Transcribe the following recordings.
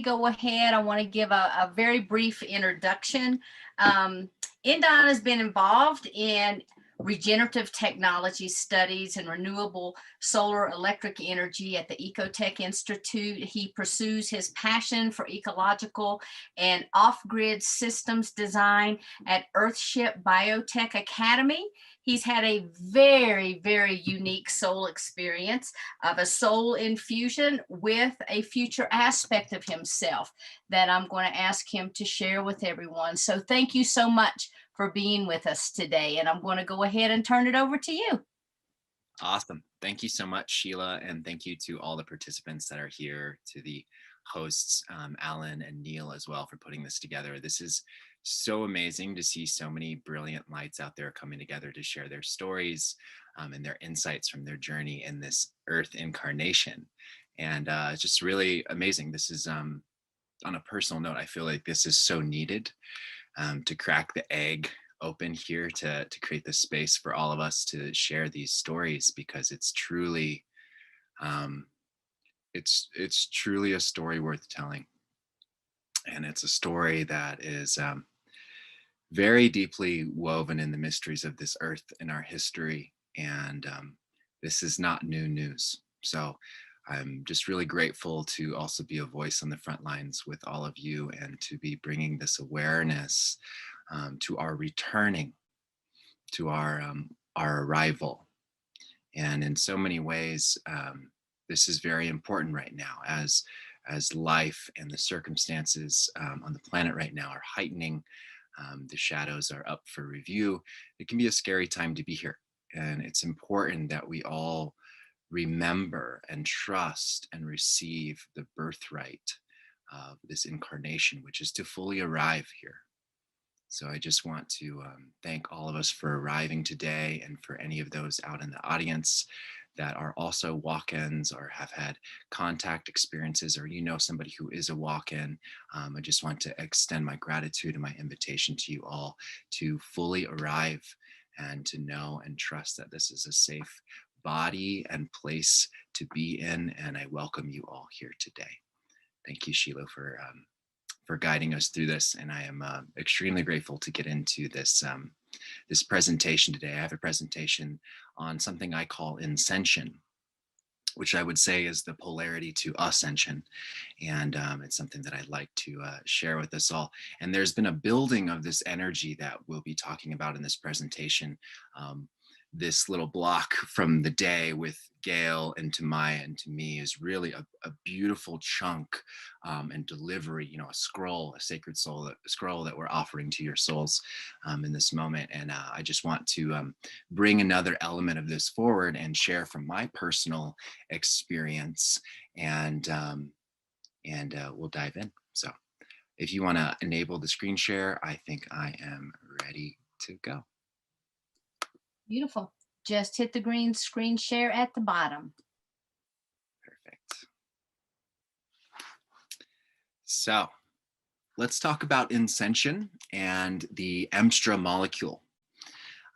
go ahead, I want to give a very brief introduction. ẎnDon has been involved in regenerative technology studies and renewable solar electric energy at the Ecotech Institute. He pursues his passion for ecological and off-grid systems design at Earthship Biotecture Academy. He's had a very, very unique soul experience of a soul infusion with a future aspect of himself that I'm going to ask him to share with everyone. So thank you so much for being with us today. And I'm going to go ahead and turn it over to you. Awesome. Thank you so much, Sheila. And thank you to all the participants that are here, to the hosts, Alan and Neil as well, for putting this together. This is so amazing to see so many brilliant lights out there coming together to share their stories and their insights from their journey in this Earth incarnation. And it's just really amazing. This is, on a personal note, I feel like this is so needed to crack the egg open here to create this space for all of us to share these stories, because it's truly it's truly a story worth telling. And it's a story that is very deeply woven in the mysteries of this earth and our history. And this is not new news. So I'm just really grateful to also be a voice on the front lines with all of you, and to be bringing this awareness to our returning, to our arrival. And in so many ways, this is very important right now, as life and the circumstances on the planet right now are heightening. The shadows are up for review. It can be a scary time to be here. And it's important that we all remember and trust and receive the birthright of this incarnation, which is to fully arrive here. So I just want to thank all of us for arriving today, and for any of those out in the audience that are also walk-ins or have had contact experiences, or somebody who is a walk-in. I just want to extend my gratitude and my invitation to you all to fully arrive, and to know and trust that this is a safe body and place to be in. And I welcome you all here today. Thank you, Sheila, for guiding us through this. And I am extremely grateful to get into this this presentation today. I have a presentation on something I call ascension, which I would say is the polarity to ascension. And it's something that I'd like to share with us all. And there's been a building of this energy that we'll be talking about in this presentation. This little block from the day with Gail and to Maya and to me is really a beautiful chunk and delivery, a scroll, a sacred scroll that we're offering to your souls in this moment. And I just want to bring another element of this forward and share from my personal experience, and we'll dive in. So if you want to enable the screen share, I think I am ready to go. Beautiful. Just hit the green screen share at the bottom. Perfect. So let's talk about ascension and the Emstra molecule.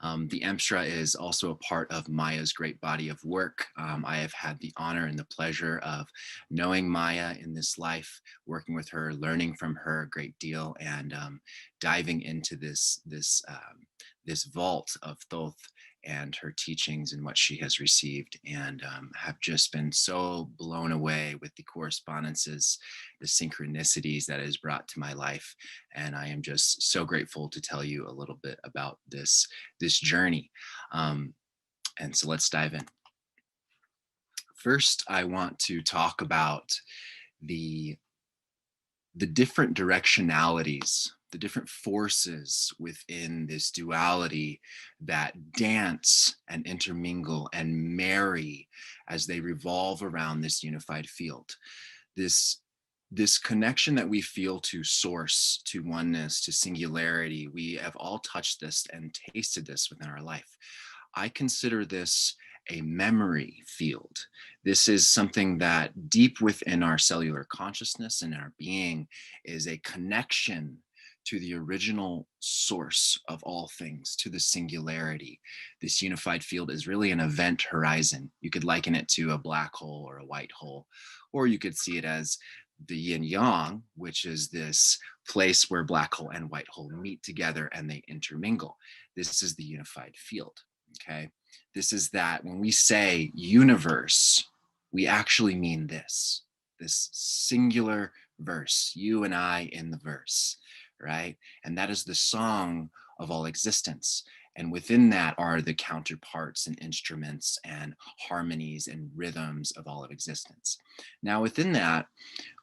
The Emstra is also a part of Maya's great body of work. I have had the honor and the pleasure of knowing Maya in this life, working with her, learning from her a great deal, and diving into this vault of Thoth and her teachings and what she has received, and have just been so blown away with the correspondences, the synchronicities that is brought to my life. And I am just so grateful to tell you a little bit about this journey. And so let's dive in. First, I want to talk about the different directionalities, the different forces within this duality that dance and intermingle and marry as they revolve around this unified field. This connection that we feel to source, to oneness, to singularity, we have all touched this and tasted this within our life. I consider this a memory field. This is something that deep within our cellular consciousness and our being is a connection to the original source of all things, to the singularity. This unified field is really an event horizon. You could liken it to a black hole or a white hole, or you could see it as the yin yang, which is this place where black hole and white hole meet together and they intermingle. This is the unified field. Okay. This is that when we say universe, we actually mean this singular verse, you and I in the verse, right? And that is the song of all existence. And within that are the counterparts and instruments and harmonies and rhythms of all of existence. Now, within that,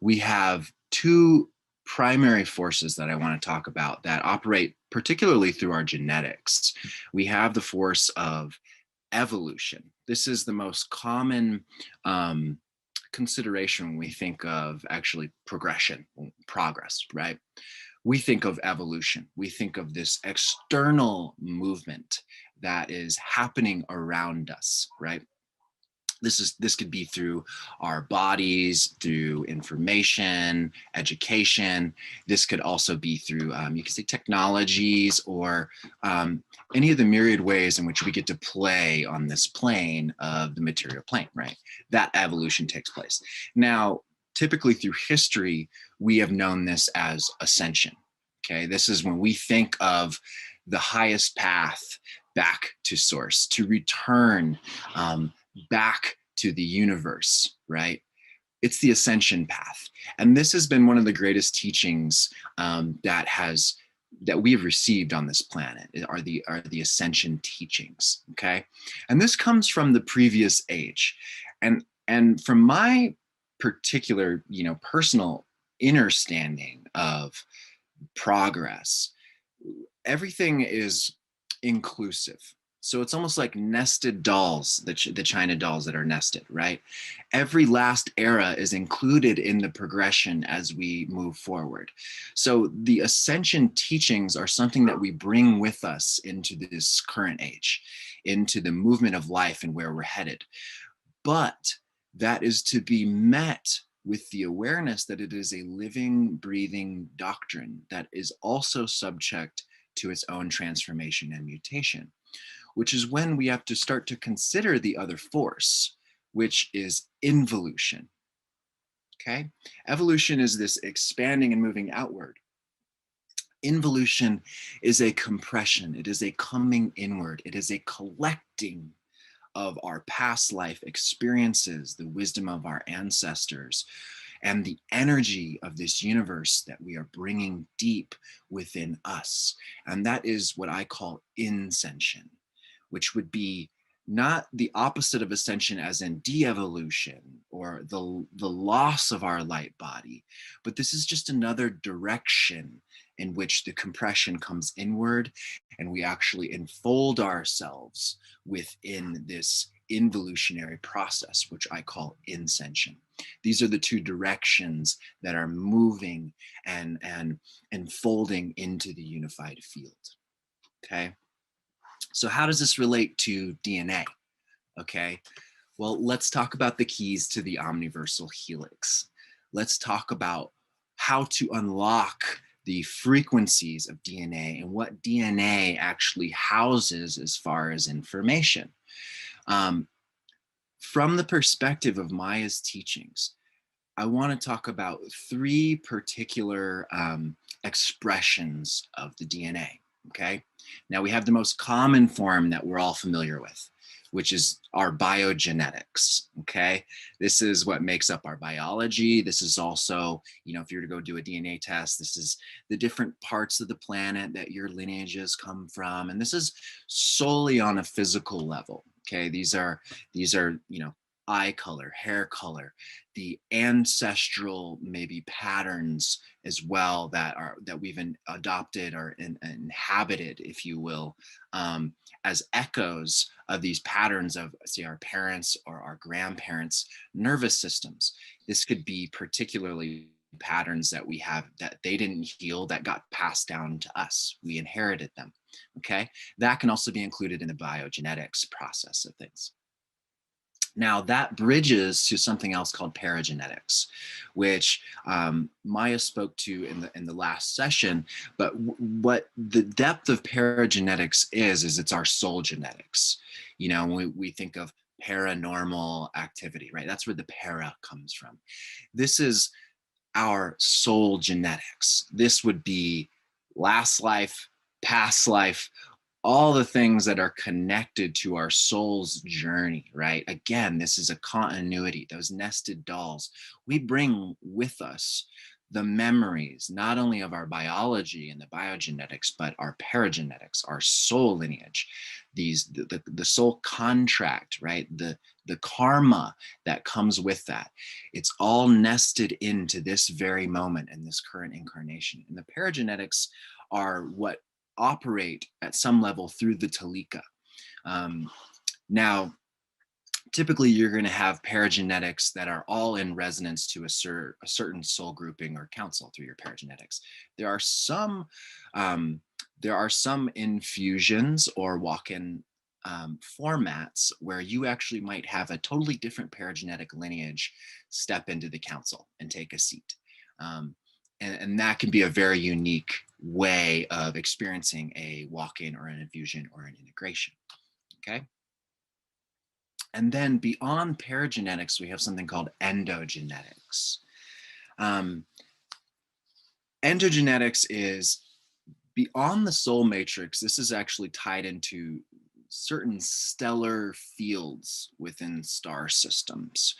we have two primary forces that I want to talk about that operate particularly through our genetics. We have the force of evolution. This is the most common consideration when we think of actually progression, progress, right? We think of evolution. We think of this external movement that is happening around us, right? This could be through our bodies, through information, education. This could also be through, you could say, technologies, or any of the myriad ways in which we get to play on this plane of the material plane, right? That evolution takes place. Now, typically through history, we have known this as ascension. Okay, this is when we think of the highest path back to source, to return back to the universe, right? It's the ascension path. And this has been one of the greatest teachings that we have received on this planet are the ascension teachings, okay? And this comes from the previous age. And from my particular, personal understanding of progress, everything is inclusive. So it's almost like nested dolls, the China dolls that are nested, right? Every last era is included in the progression as we move forward. So the ascension teachings are something that we bring with us into this current age, into the movement of life and where we're headed. But that is to be met with the awareness that it is a living, breathing doctrine that is also subject to its own transformation and mutation, which is when we have to start to consider the other force, which is involution. Okay? Evolution is this expanding and moving outward. Involution is a compression. It is a coming inward. It is a collecting of our past life experiences, the wisdom of our ancestors, and the energy of this universe that we are bringing deep within us. And that is what I call ascension, which would be not the opposite of ascension as in de-evolution or the loss of our light body, but this is just another direction in which the compression comes inward and we actually enfold ourselves within this involutionary process, which I call ascension. These are the two directions that are moving and folding into the unified field, okay? So how does this relate to DNA? Okay, well, let's talk about the keys to the omniversal helix. Let's talk about how to unlock the frequencies of DNA and what DNA actually houses as far as information. From the perspective of Maya's teachings, I want to talk about three particular expressions of the DNA, okay? Now we have the most common form that we're all familiar with, which is our biogenetics, okay? This is what makes up our biology. This is also, if you were to go do a DNA test, this is the different parts of the planet that your lineages come from. And this is solely on a physical level, okay? These are, eye color, hair color, the ancestral maybe patterns as well that we've adopted or inhabited, if you will, as echoes of these patterns of, say, our parents or our grandparents' nervous systems. This could be particularly patterns that we have that they didn't heal, that got passed down to us. We inherited them, okay? That can also be included in the biogenetics process of things. Now that bridges to something else called paragenetics, which Maya spoke to in the last session. But what the depth of paragenetics is it's our soul genetics. We think of paranormal activity, right? That's where the para comes from. This is our soul genetics. This would be last life, past life, all the things that are connected to our soul's journey, right? Again, this is a continuity, those nested dolls. We bring with us the memories, not only of our biology and the biogenetics, but our paragenetics, our soul lineage, the soul contract, right? The karma that comes with that. It's all nested into this very moment and this current incarnation. And the paragenetics are what operate at some level through the talika. Now, typically you're going to have paragenetics that are all in resonance to a certain soul grouping or council through your paragenetics. There are some infusions or walk-in formats where you actually might have a totally different paragenetic lineage step into the council and take a seat. And that can be a very unique way of experiencing a walk-in or an infusion or an integration, okay? And then beyond paragenetics, we have something called endogenetics. Endogenetics is beyond the soul matrix. This is actually tied into certain stellar fields within star systems.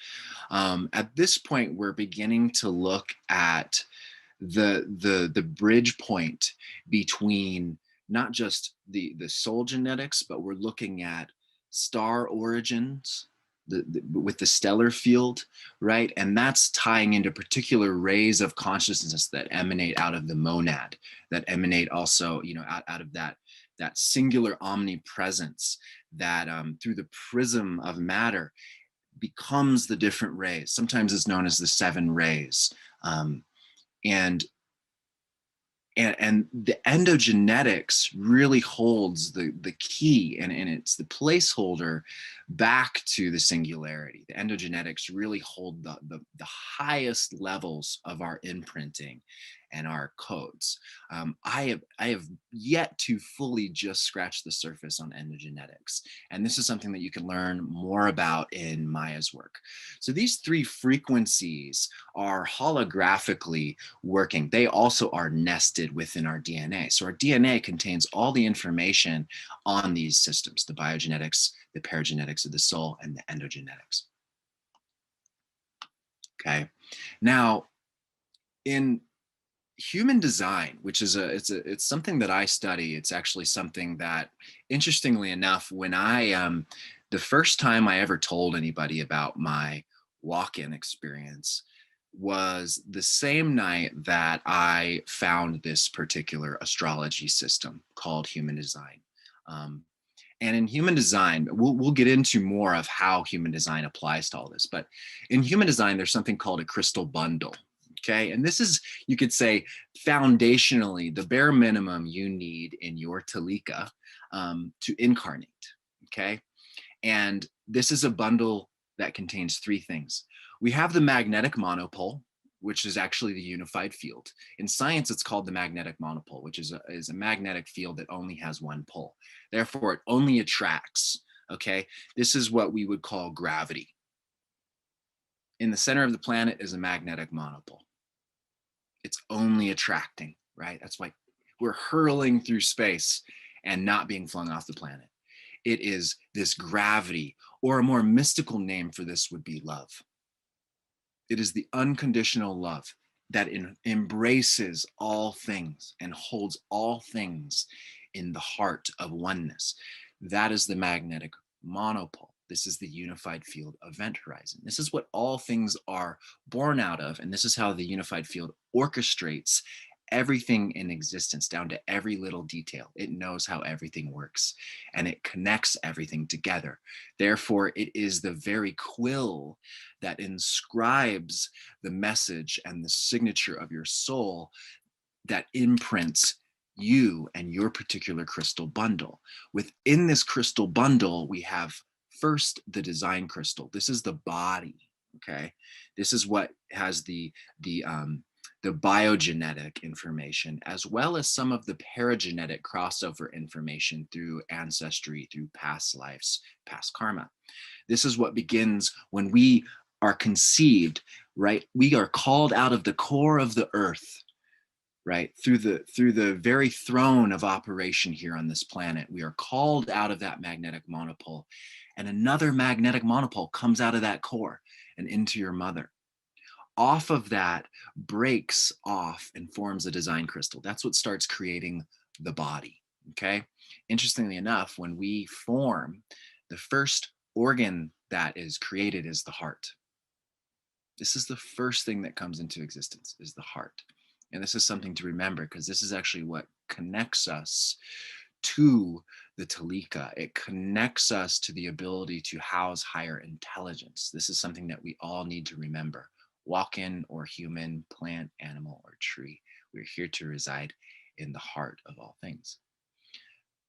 At this point, we're beginning to look at the bridge point between not just the soul genetics, but we're looking at star origins with the stellar field, right? And that's tying into particular rays of consciousness that emanate out of the monad, that emanate also, you know, out of that singular omnipresence that through the prism of matter becomes the different rays. Sometimes it's known as the 7 rays. And the endogenetics really holds the key, and it's the placeholder back to the singularity. The endogenetics really hold the highest levels of our imprinting and our codes. I have yet to fully just scratch the surface on endogenetics, and this is something that you can learn more about in Maya's work. So these 3 frequencies are holographically working. They also are nested within our DNA. So our DNA contains all the information on these systems: the biogenetics, the paragenetics of the soul, and the endogenetics. Okay, now in human design, which is it's something that I study. It's actually something that, interestingly enough, when the first time I ever told anybody about my walk-in experience was the same night that I found this particular astrology system called human design. And in human design, we'll get into more of how human design applies to all this. But in human design, there's something called a crystal bundle. Okay, and this is, you could say, foundationally the bare minimum you need in your talika to incarnate. Okay, and this is a bundle that contains 3 things. We have the magnetic monopole, which is actually the unified field. In science, it's called the magnetic monopole, which is a magnetic field that only has 1 pole. Therefore, it only attracts. Okay, this is what we would call gravity. In the center of the planet is a magnetic monopole. It's only attracting, right? That's why we're hurling through space and not being flung off the planet. It is this gravity, or a more mystical name for this would be love. It is the unconditional love that embraces all things and holds all things in the heart of oneness. That is the magnetic monopole. This is the unified field event horizon. This is what all things are born out of. And this is how the unified field orchestrates everything in existence down to every little detail. It knows how everything works and it connects everything together. Therefore, it is the very quill that inscribes the message and the signature of your soul that imprints you and your particular crystal bundle. Within this crystal bundle, we have first the design crystal. This is the body, okay? This is what has the biogenetic information, as well as some of the paragenetic crossover information through ancestry, through past lives, past karma. This is what begins when we are conceived, right? We are called out of the core of the earth, right? Through the very throne of operation here on this planet. We are called out of that magnetic monopole, and another magnetic monopole comes out of that core and into your mother. Off of that breaks off and forms a design crystal. That's what starts creating the body, okay? Interestingly enough, when we form, the first organ that is created is the heart. This is the first thing that comes into existence, is the heart. And this is something to remember, because this is actually what connects us to the Talika. It connects us to the ability to house higher intelligence. This is something that we all need to remember. Walk-in or human, plant, animal, or tree. We're here to reside in the heart of all things.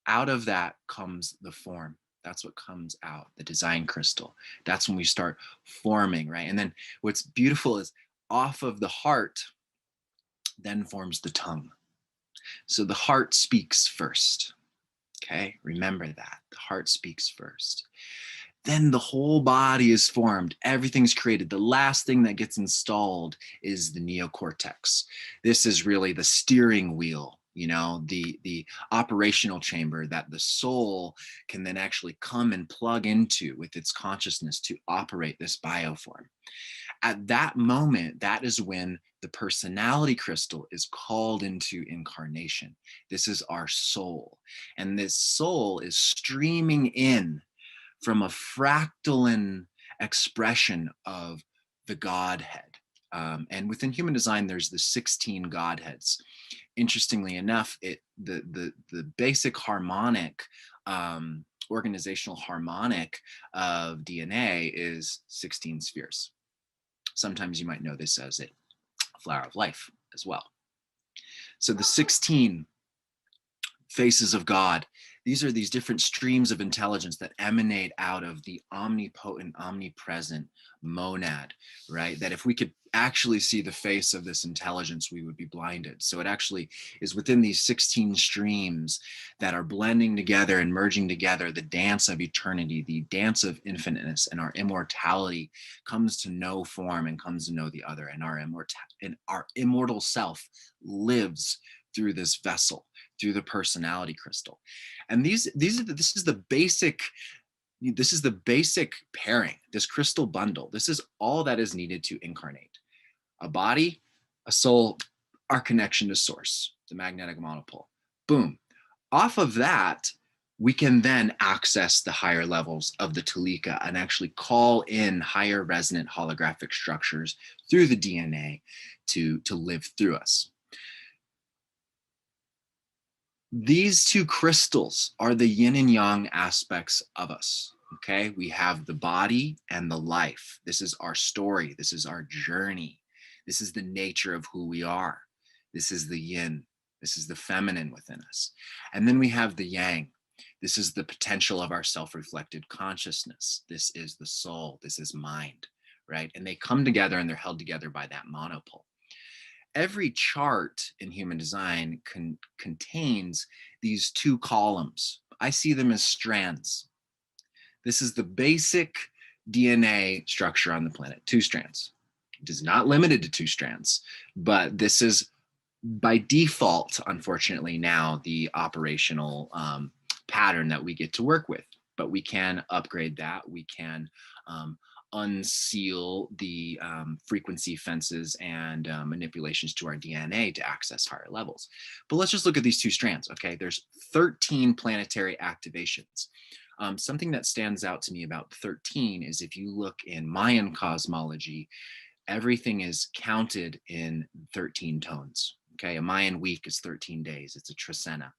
Out of that comes the form. That's what comes out, the design crystal. That's when we start forming, right? And then what's beautiful is off of the heart then forms the tongue. So the heart speaks first, okay? Remember that, the heart speaks first. Then the whole body is formed, everything's created. The last thing that gets installed is the neocortex. This is really the steering wheel, you know, the operational chamber that the soul can then actually come and plug into with its consciousness to operate this bioform. At that moment, that is when the personality crystal is called into incarnation. This is our soul. And this soul is streaming in from a fractaline expression of the Godhead. And within human design, there's the 16 Godheads. Interestingly enough, the basic harmonic, organizational harmonic of DNA is 16 spheres. Sometimes you might know this as a flower of life as well. So the 16 faces of God, these are these different streams of intelligence that emanate out of the omnipotent, omnipresent monad, right? That if we could actually see the face of this intelligence, we would be blinded. So it actually is within these 16 streams that are blending together and merging together, the dance of eternity, the dance of infiniteness, and our immortality comes to know form and comes to know the other. And our immortal self lives through this vessel, through the personality crystal. And this is the basic pairing, this crystal bundle. This is all that is needed to incarnate. A body, a soul, our connection to source, the magnetic monopole. Boom. Off of that, we can then access the higher levels of the Talika and actually call in higher resonant holographic structures through the DNA to live through us. These two crystals are the yin and yang aspects of us, okay? We have the body and the life. This is our story. This is our journey. This is the nature of who we are. This is the yin. This is the feminine within us. And then we have the yang. This is the potential of our self-reflected consciousness. This is the soul. This is mind, right? And they come together and they're held together by that monopole. Every chart in human design contains these two columns. I see them as strands. This is the basic DNA structure on the planet, 2 strands. It is not limited to 2 strands, but this is by default, unfortunately, now the operational pattern that we get to work with. But we can upgrade that. We can unseal the frequency fences and manipulations to our DNA to access higher levels. But let's just look at these 2 strands, okay? There's 13 planetary activations. Something that stands out to me about 13 is if you look in Mayan cosmology, everything is counted in 13 tones, okay? A Mayan week is 13 days. It's a trecena.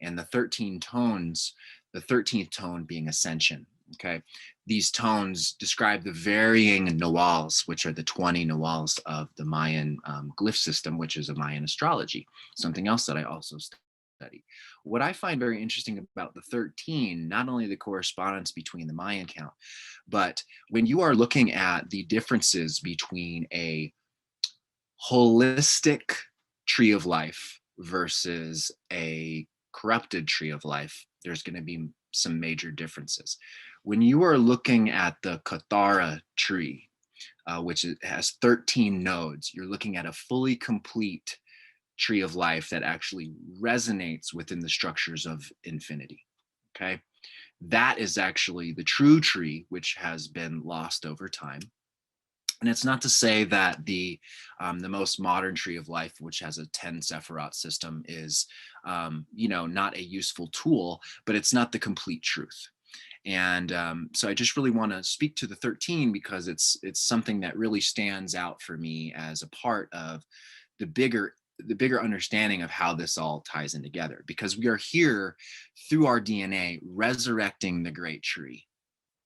And the 13 tones, the 13th tone being ascension, okay? These tones describe the varying nawals, which are the 20 nawals of the Mayan glyph system, which is a Mayan astrology, something else that I also study. What I find very interesting about the 13, not only the correspondence between the Mayan count, but when you are looking at the differences between a holistic tree of life versus a corrupted tree of life, there's going to be some major differences. When you are looking at the Kathara tree, has 13 nodes. You're looking at a fully complete tree of life that actually resonates within the structures of infinity. Okay. That is actually the true tree, which has been lost over time. And it's not to say that the most modern tree of life, which has a 10 Sephiroth system, is not a useful tool, but it's not the complete truth. And so I just really want to speak to the 13 because it's something that really stands out for me as a part of the bigger understanding of how this all ties in together, because we are here through our DNA resurrecting the great tree,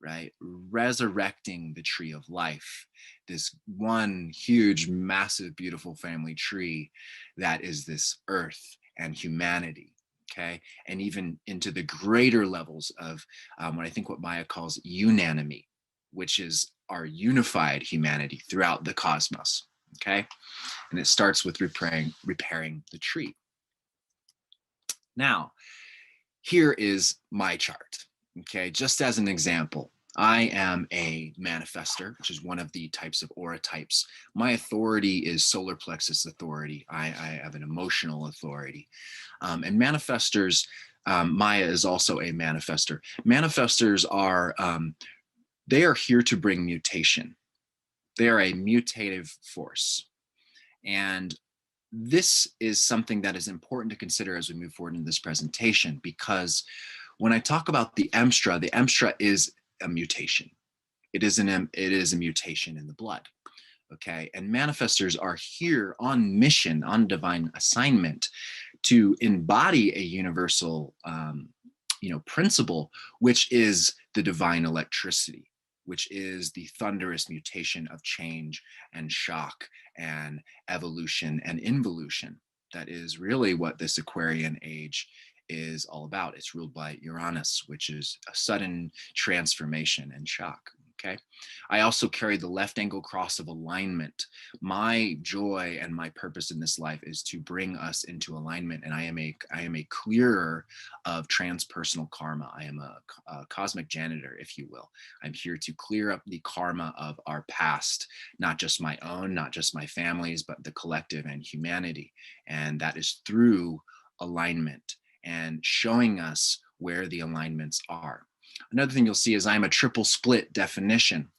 right? Resurrecting the tree of life, this one huge, massive, beautiful family tree that is this earth and humanity. Okay. And even into the greater levels of what Maya calls unanimity, which is our unified humanity throughout the cosmos. Okay. And it starts with repairing the tree. Now, here is my chart. Okay, just as an example, I am a manifester, which is one of the types of aura types. My authority is solar plexus authority. I have an emotional authority. And manifestors, Maya is also a manifester. Manifestors are, they are here to bring mutation. They are a mutative force. And this is something that is important to consider as we move forward in this presentation, because when I talk about the emstra is a mutation. It is a mutation in the blood. Okay. And manifestors are here on mission, on divine assignment to embody a universal, principle, which is the divine electricity, which is the thunderous mutation of change and shock and evolution and involution. That is really what this Aquarian age is all about. It's ruled by Uranus, which is a sudden transformation and shock. Okay. I also carry the left angle cross of alignment. My joy and my purpose in this life is to bring us into alignment. And I am a clearer of transpersonal karma. I am a cosmic janitor, if you will. I'm here to clear up the karma of our past, not just my own, not just my family's, but the collective and humanity. And that is through alignment and showing us where the alignments are. Another thing you'll see is I'm a triple split definition.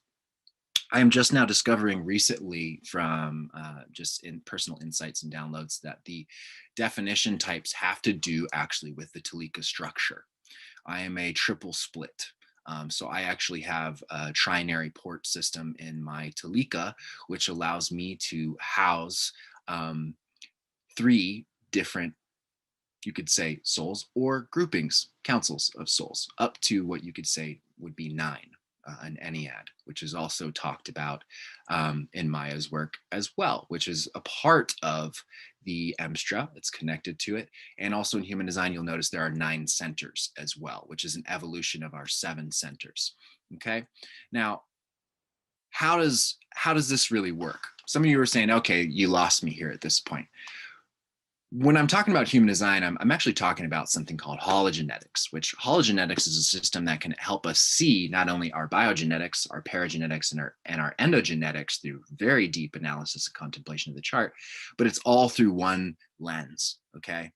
I am just now discovering recently from just in personal insights and downloads that the definition types have to do actually with the Talika structure. I am a triple split. So I actually have a trinary port system in my Talika, which allows me to house 3 different, you could say, souls or groupings, councils of souls, up to what you could say would be 9, an Ennead, which is also talked about in Maya's work as well, which is a part of the Emstra that's connected to it. And also in human design, you'll notice there are 9 centers as well, which is an evolution of our 7 centers. Okay. Now, how does this really work? Some of you are saying, okay, you lost me here at this point. When I'm talking about human design, I'm actually talking about something called hologenetics, which hologenetics is a system that can help us see not only our biogenetics, our paragenetics, and our endogenetics through very deep analysis and contemplation of the chart, but it's all through one lens, okay?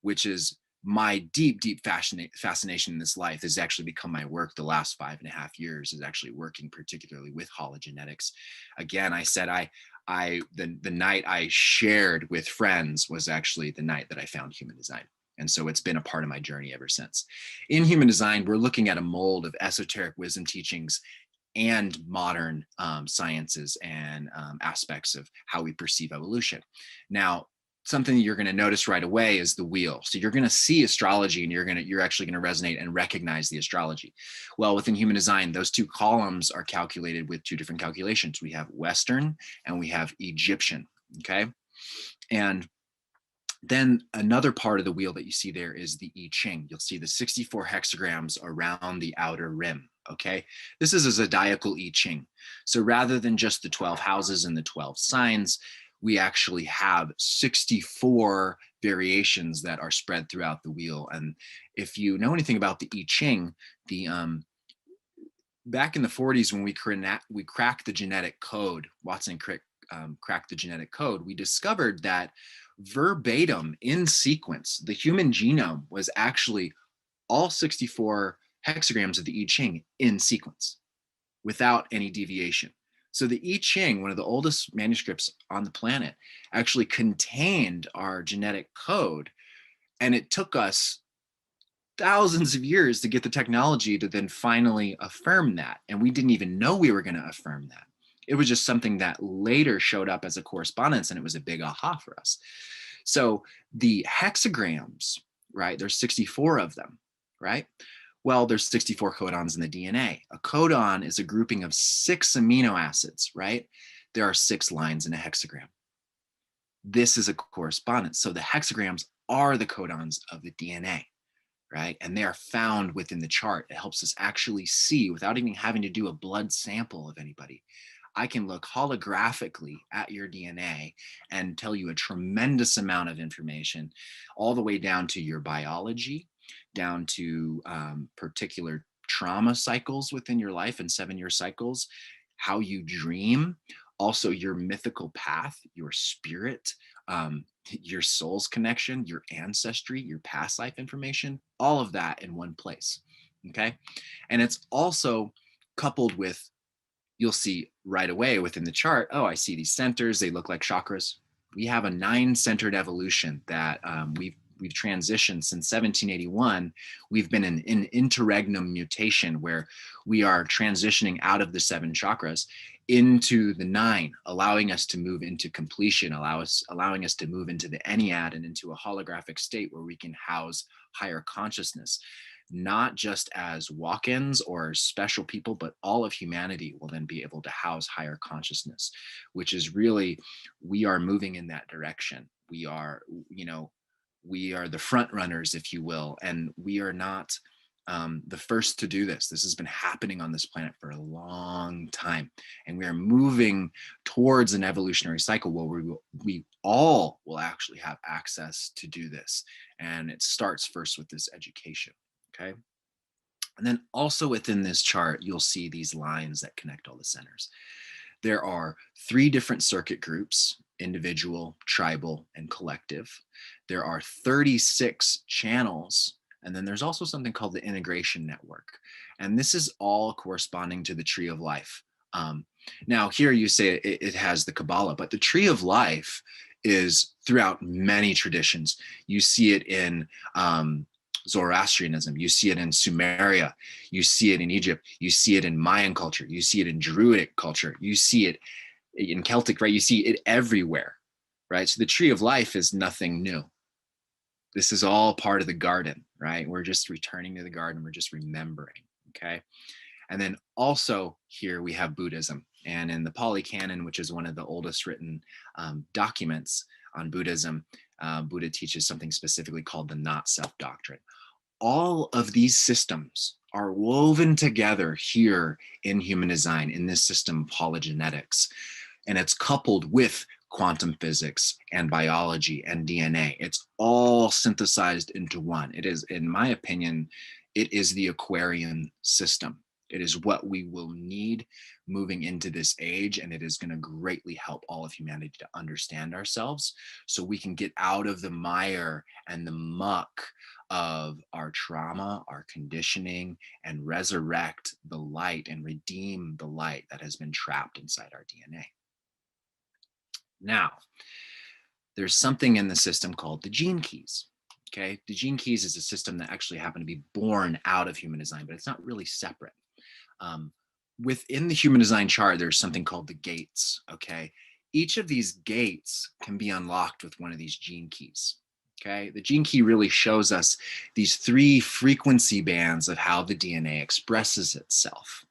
Which is my deep fascination in this life has actually become my work the last 5.5 years, is actually working particularly with hologenetics. Again, I said the night I shared with friends was actually the night that I found human design. And so it's been a part of my journey ever since. In human design, we're looking at a mold of esoteric wisdom teachings and modern sciences and aspects of how we perceive evolution. Now, something you're going to notice right away is the wheel. So you're going to see astrology and you're actually going to resonate and recognize the astrology. Well, within human design, those 2 columns are calculated with 2 different calculations. We have Western and we have Egyptian. Okay. And then another part of the wheel that you see there is the I Ching. You'll see the 64 hexagrams around the outer rim. Okay. This is a zodiacal I Ching. So rather than just the 12 houses and the 12 signs, we actually have 64 variations that are spread throughout the wheel. And if you know anything about the I Ching, back in the 40s, when we cracked the genetic code, cracked the genetic code, we discovered that verbatim in sequence, the human genome was actually all 64 hexagrams of the I Ching in sequence without any deviation. So the I Ching, one of the oldest manuscripts on the planet, actually contained our genetic code. And it took us thousands of years to get the technology to then finally affirm that. And we didn't even know we were going to affirm that. It was just something that later showed up as a correspondence, and it was a big aha for us. So the hexagrams, right, there's 64 of them, right? Well, there's 64 codons in the DNA. A codon is a grouping of 6 amino acids, right? There are 6 lines in a hexagram. This is a correspondence. So the hexagrams are the codons of the DNA, right? And they are found within the chart. It helps us actually see without even having to do a blood sample of anybody. I can look holographically at your DNA and tell you a tremendous amount of information, all the way down to your biology, down to particular trauma cycles within your life and 7-year cycles, how you dream, also your mythical path, your spirit, your soul's connection, your ancestry, your past life information, all of that in one place. Okay. And it's also coupled with, you'll see right away within the chart, oh, I see these centers, they look like chakras. We have a 9-centered evolution that we've transitioned since 1781. We've been in an interregnum mutation where we are transitioning out of the 7 chakras into the 9, allowing us to move into completion, allowing us to move into the Ennead and into a holographic state where we can house higher consciousness, not just as walk-ins or special people, but all of humanity will then be able to house higher consciousness, which is really, we are moving in that direction. We are, we are the front runners, if you will, and we are not the first to do this. This has been happening on this planet for a long time, and we are moving towards an evolutionary cycle where we all will actually have access to do this. And it starts first with this education. Okay. And then also within this chart, you'll see these lines that connect all the centers. There are 3 different circuit groups: individual, tribal, and collective. There are 36 channels. And then there's also something called the integration network. And this is all corresponding to the tree of life. Now here you say it has the Kabbalah, but the tree of life is throughout many traditions. You see it in Zoroastrianism, you see it in Sumeria, you see it in Egypt, you see it in Mayan culture, you see it in Druidic culture, you see it in Celtic, right? You see it everywhere, right? So the tree of life is nothing new. This is all part of the garden, right? We're just returning to the garden, we're just remembering, okay? And then also here we have Buddhism. And in the Pali Canon, which is one of the oldest written documents on Buddhism, Buddha teaches something specifically called the not-self doctrine. All of these systems are woven together here in human design, in this system of hologenetics. And it's coupled with quantum physics and biology and DNA. It's all synthesized into one. It is, in my opinion, it is the Aquarian system. It is what we will need moving into this age, and it is going to greatly help all of humanity to understand ourselves so we can get out of the mire and the muck of our trauma, our conditioning, and resurrect the light and redeem the light that has been trapped inside our DNA. Now, there's something in the system called the gene keys. Okay, the gene keys is a system that actually happened to be born out of human design, but it's not really separate. Within the human design chart, there's something called the gates. Okay, each of these gates can be unlocked with one of these gene keys. Okay, the gene key really shows us these 3 frequency bands of how the DNA expresses itself.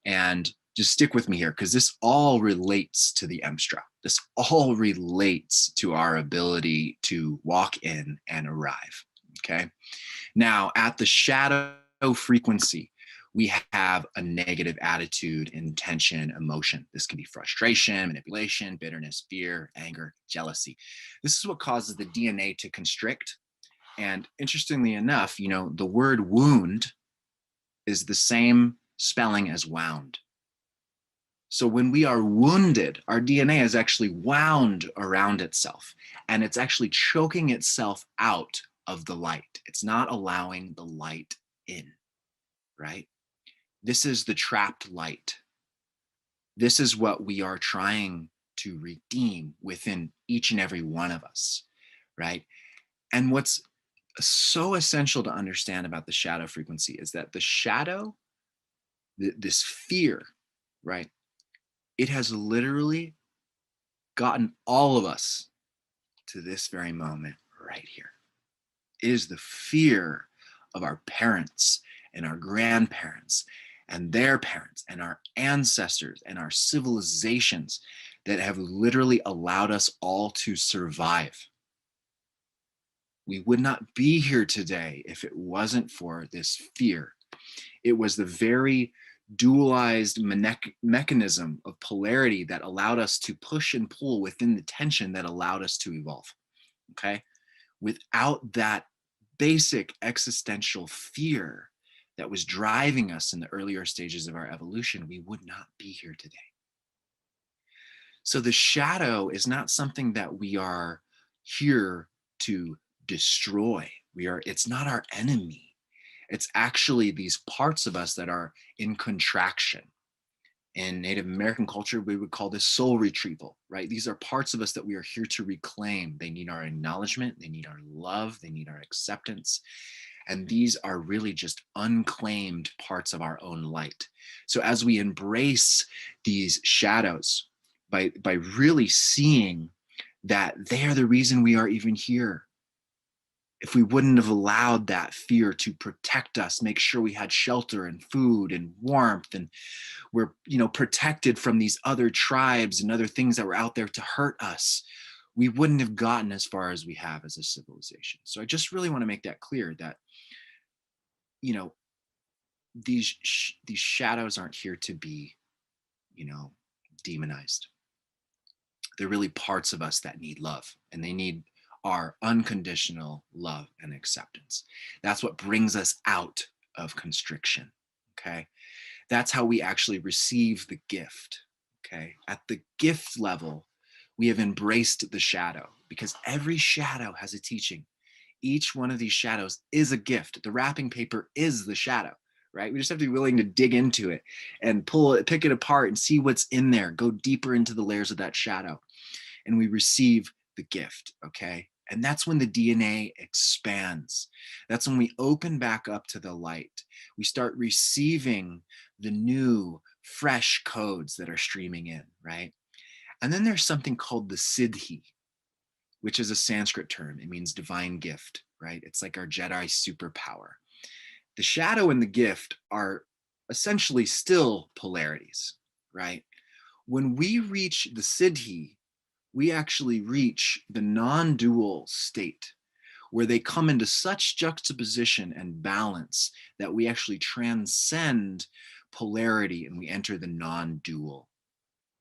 And just stick with me here, because this all relates to the Emstra. This all relates to our ability to walk in and arrive. Okay. Now, at the shadow frequency, we have a negative attitude, intention, emotion. This can be frustration, manipulation, bitterness, fear, anger, jealousy. This is what causes the DNA to constrict. And interestingly enough, the word wound is the same spelling as wound. So when we are wounded, our DNA is actually wound around itself, and it's actually choking itself out of the light. It's not allowing the light in, right? This is the trapped light. This is what we are trying to redeem within each and every one of us, right? And what's so essential to understand about the shadow frequency is that the shadow, this fear, right? It has literally gotten all of us to this very moment right here. It is the fear of our parents and our grandparents and their parents and our ancestors and our civilizations that have literally allowed us all to survive. We would not be here today if it wasn't for this fear. It was the very dualized mechanism of polarity that allowed us to push and pull within the tension that allowed us to evolve, okay? Without that basic existential fear that was driving us in the earlier stages of our evolution, we would not be here today. So the shadow is not something that we are here to destroy. It's not our enemy. It's actually these parts of us that are in contraction. In Native American culture, we would call this soul retrieval, right? These are parts of us that we are here to reclaim. They need our acknowledgement, they need our love, they need our acceptance. And these are really just unclaimed parts of our own light. So as we embrace these shadows, by really seeing that they are the reason we are even here. If we wouldn't have allowed that fear to protect us, make sure we had shelter and food and warmth, and we're, protected from these other tribes and other things that were out there to hurt us, we wouldn't have gotten as far as we have as a civilization. So I just really want to make that clear that, these shadows aren't here to be, demonized. They're really parts of us that need love, and they need our unconditional love and acceptance. That's what brings us out of constriction, okay? That's how we actually receive the gift, okay? At the gift level, we have embraced the shadow, because every shadow has a teaching. Each one of these shadows is a gift. The wrapping paper is the shadow, right? We just have to be willing to dig into it and pick it apart and see what's in there, go deeper into the layers of that shadow, and we receive the gift, okay? And that's when the DNA expands. That's when we open back up to the light. We start receiving the new, fresh codes that are streaming in, right? And then there's something called the Siddhi, which is a Sanskrit term. It means divine gift, right? It's like our Jedi superpower. The shadow and the gift are essentially still polarities, right? When we reach the Siddhi, we actually reach the non-dual state where they come into such juxtaposition and balance that we actually transcend polarity and we enter the non-dual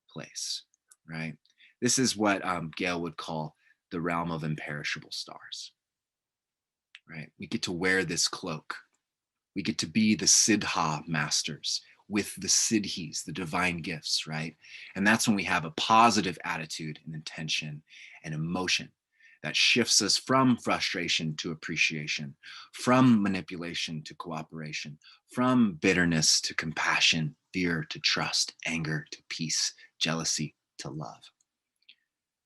place, right? This is what Gail would call the realm of imperishable stars, right? We get to wear this cloak. We get to be the Siddha masters with the Siddhis, the divine gifts, right? And that's when we have a positive attitude and intention and emotion that shifts us from frustration to appreciation, from manipulation to cooperation, from bitterness to compassion, fear to trust, anger to peace, jealousy to love.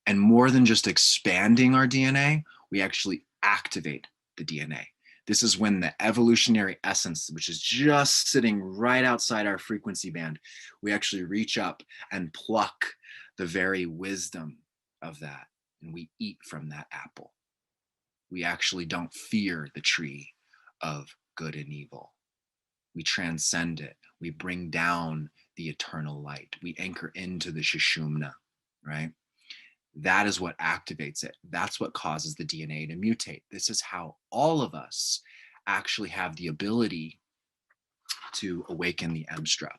And more than just expanding our DNA, we actually activate the DNA. This is when the evolutionary essence, which is just sitting right outside our frequency band, we actually reach up and pluck the very wisdom of that, and we eat from that apple. We actually don't fear the tree of good and evil. We transcend it. We bring down the eternal light. We anchor into the Sushumna, right? That is what activates it. That's what causes the DNA to mutate. This is how all of us actually have the ability to awaken the Emstra.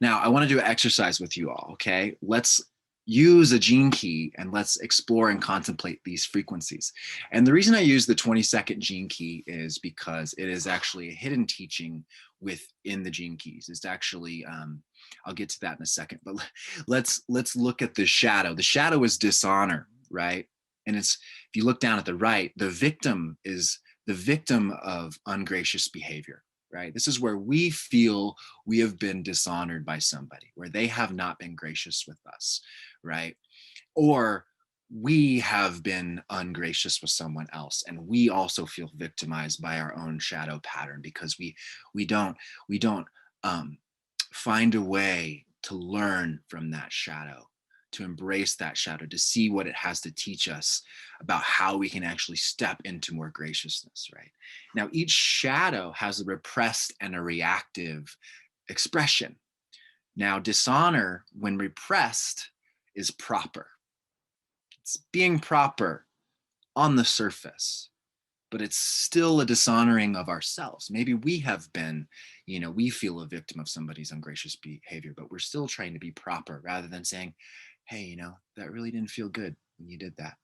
Now, I want to do an exercise with you all, okay? Let's use a gene key and let's explore and contemplate these frequencies. And the reason I use the 20-second gene key is because it is actually a hidden teaching within the gene keys. It's actually, I'll get to that in a second, but let's look at the shadow. The shadow is dishonor, right? And it's, if you look down at the right, the victim is the victim of ungracious behavior, right? This is where we feel we have been dishonored by somebody, where they have not been gracious with us, right? Or we have been ungracious with someone else, and we also feel victimized by our own shadow pattern because we don't find a way to learn from that shadow, to embrace that shadow, to see what it has to teach us about how we can actually step into more graciousness, right? Now, each shadow has a repressed and a reactive expression. Now, dishonor, when repressed, is proper. It's being proper on the surface, but it's still a dishonoring of ourselves. Maybe we have been, we feel a victim of somebody's ungracious behavior, but we're still trying to be proper rather than saying, hey, that really didn't feel good when you did that.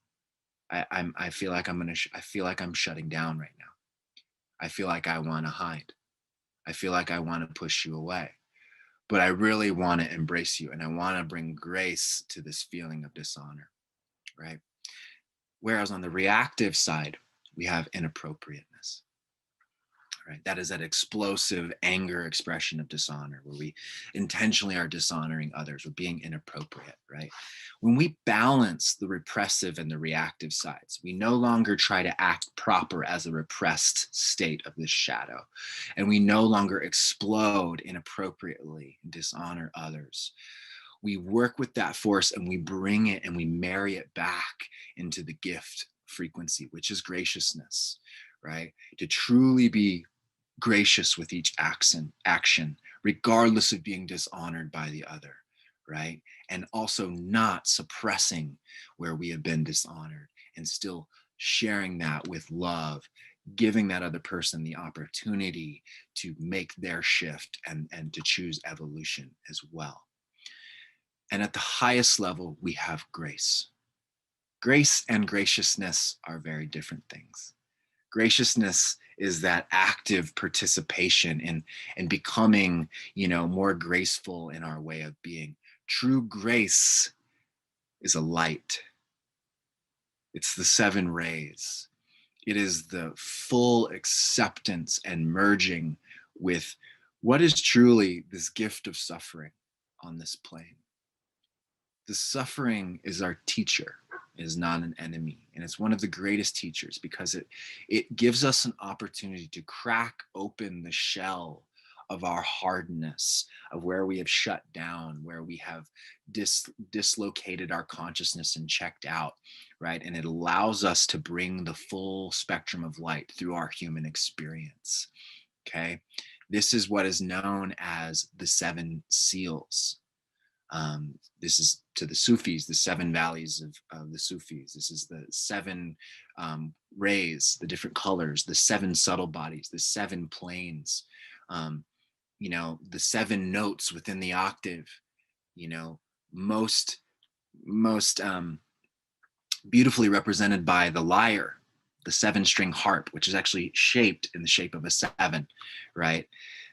I feel like I feel like I'm shutting down right now. I feel like I want to hide. I feel like I want to push you away, but I really want to embrace you, and I want to bring grace to this feeling of dishonor, right? Whereas on the reactive side, we have inappropriateness, right? That is that explosive anger expression of dishonor, where we intentionally are dishonoring others, we're being inappropriate, right? When we balance the repressive and the reactive sides, we no longer try to act proper as a repressed state of this shadow, and we no longer explode inappropriately and dishonor others. We work with that force and we bring it and we marry it back into the gift frequency, which is graciousness, right? To truly be gracious with each action, regardless of being dishonored by the other, right? And also not suppressing where we have been dishonored, and still sharing that with love, giving that other person the opportunity to make their shift and to choose evolution as well. And at the highest level, we have grace. Grace and graciousness are very different things. Graciousness is that active participation in becoming, more graceful in our way of being. True grace is a light. It's the 7 rays. It is the full acceptance and merging with what is truly this gift of suffering on this plane. The suffering is our teacher. It is not an enemy. And it's one of the greatest teachers because it gives us an opportunity to crack open the shell of our hardness, of where we have shut down, where we have dislocated our consciousness and checked out, right? And it allows us to bring the full spectrum of light through our human experience, okay? This is what is known as the 7 seals. This is to the Sufis, the 7 valleys of the Sufis. This is the 7 rays, the different colors, the 7 subtle bodies, the 7 planes, the 7 notes within the octave, most beautifully represented by the lyre, the 7-string harp, which is actually shaped in the shape of a 7, right?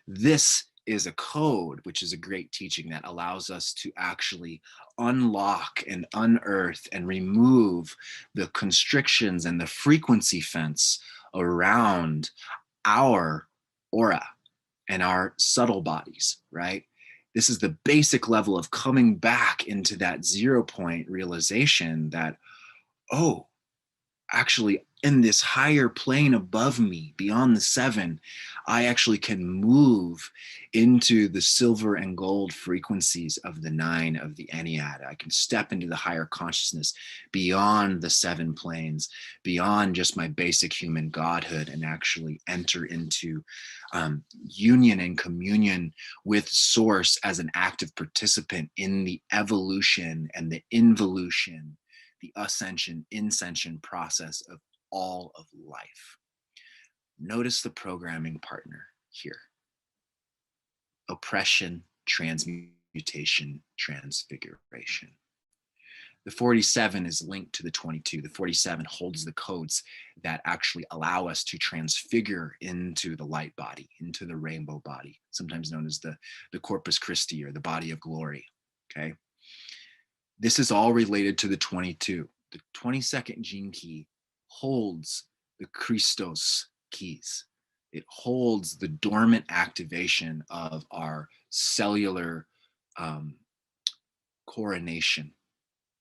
This is a code, which is a great teaching that allows us to actually unlock and unearth and remove the constrictions and the frequency fence around our aura and our subtle bodies, right? This is the basic level of coming back into that 0 point realization that, oh, actually in this higher plane above me, beyond the 7, I actually can move into the silver and gold frequencies of the 9 of the Ennead. I can step into the higher consciousness beyond the 7 planes, beyond just my basic human godhood, and actually enter into union and communion with Source as an active participant in the evolution and the involution, the ascension, inscension process of all of life. Notice the programming partner here. Oppression, transmutation, transfiguration. The 47 is linked to the 22. The 47 holds the codes that actually allow us to transfigure into the light body, into the rainbow body, sometimes known as the Corpus Christi, or the body of glory, okay? This is all related to the 22. The 22nd gene key holds the Christos keys. It holds the dormant activation of our cellular coronation.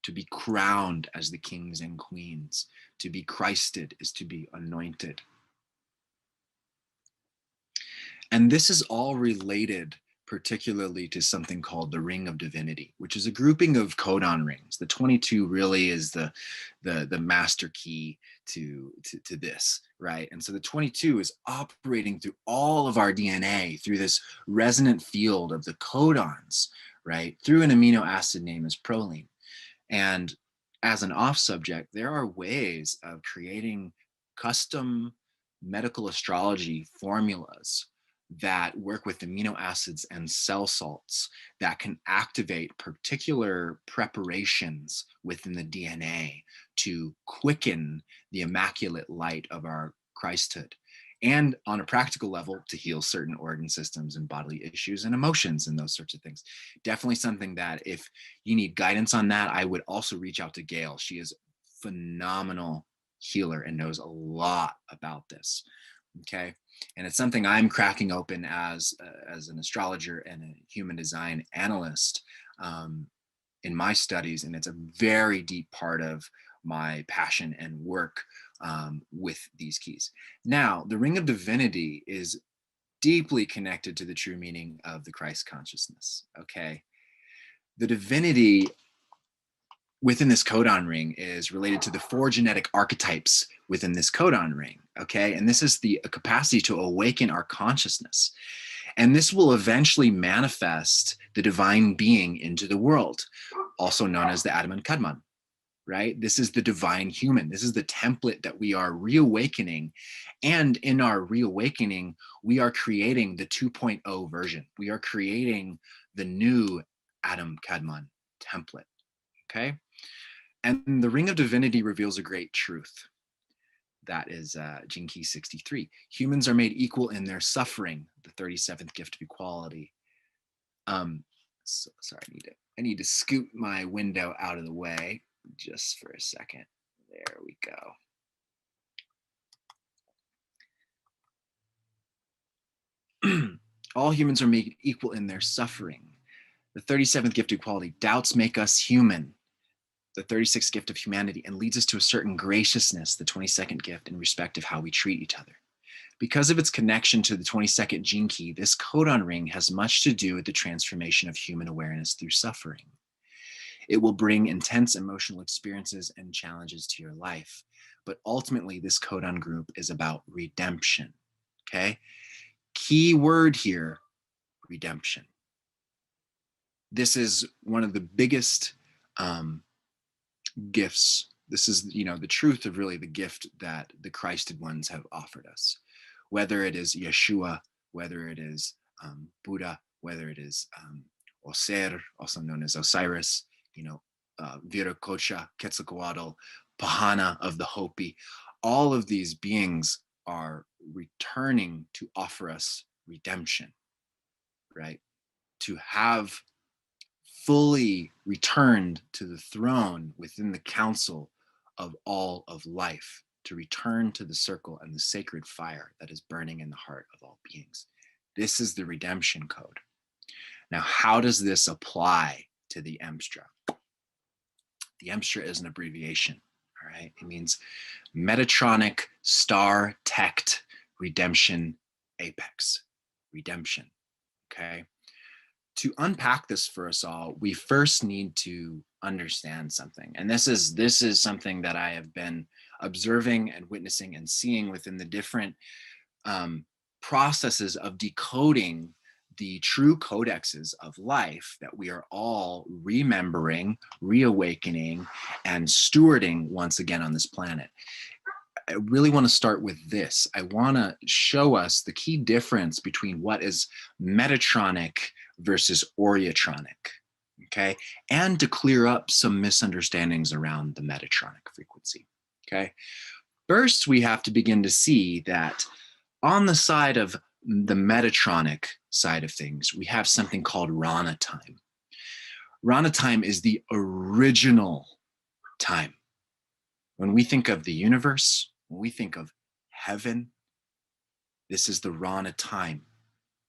To be crowned as the kings and queens. To be Christed is to be anointed. And this is all related particularly to something called the Ring of Divinity, which is a grouping of codon rings. The 22 really is the master key to this, right? And so the 22 is operating through all of our DNA, through this resonant field of the codons, right? Through an amino acid named as proline. And as an off subject, there are ways of creating custom medical astrology formulas that work with amino acids and cell salts that can activate particular preparations within the DNA to quicken the immaculate light of our Christhood. And on a practical level, to heal certain organ systems and bodily issues and emotions and those sorts of things. Definitely something that if you need guidance on that, I would also reach out to Gail. She is a phenomenal healer and knows a lot about this, okay? And it's something I'm cracking open as an astrologer and a human design analyst in my studies, and it's a very deep part of my passion and work with these keys. Now, the Ring of Divinity is deeply connected to the true meaning of the Christ consciousness, okay? The divinity within this codon ring is related to the 4 genetic archetypes within this codon ring, okay? And this is the capacity to awaken our consciousness. And this will eventually manifest the divine being into the world, also known as the Adam and Kadmon, right? This is the divine human. This is the template that we are reawakening. And in our reawakening, we are creating the 2.0 version. We are creating the new Adam Kadmon template, okay? And the Ring of Divinity reveals a great truth. That is Gene Key 63. Humans are made equal in their suffering, the 37th gift of equality. Sorry, I need to scoot my window out of the way just for a second. There we go. All humans are made equal in their suffering. The 37th gift of equality. Doubts make us human. The 36th gift of humanity, and leads us to a certain graciousness, the 22nd gift, in respect of how we treat each other. Because of its connection to the 22nd gene key, this codon ring has much to do with the transformation of human awareness through suffering. It will bring intense emotional experiences and challenges to your life. But ultimately, this codon group is about redemption, okay? Key word here, redemption. This is one of the biggest gifts. This is, the truth of really the gift that the Christed ones have offered us. Whether it is Yeshua, whether it is Buddha, whether it is Oser, also known as Osiris, Viracocha, Quetzalcoatl, Pahana of the Hopi, all of these beings are returning to offer us redemption, right? To have fully returned to the throne within the council of all of life, to return to the circle and the sacred fire that is burning in the heart of all beings. This is the redemption code. Now, how does this apply to the EMSTRA? The EMSTRA is an abbreviation, all right? It means Metatronic Star Tect Redemption Apex. Redemption, okay? To unpack this for us all, we first need to understand something. And this is something that I have been observing and witnessing and seeing within the different processes of decoding the true codexes of life that we are all remembering, reawakening, and stewarding once again on this planet. I really want to start with this. I want to show us the key difference between what is Metatronic versus Oriotronic, okay? And to clear up some misunderstandings around the Metatronic frequency, okay? First, we have to begin to see that on the side of the Metatronic side of things, we have something called Rana time. Rana time is the original time. When we think of the universe, when we think of heaven, this is the Rana time.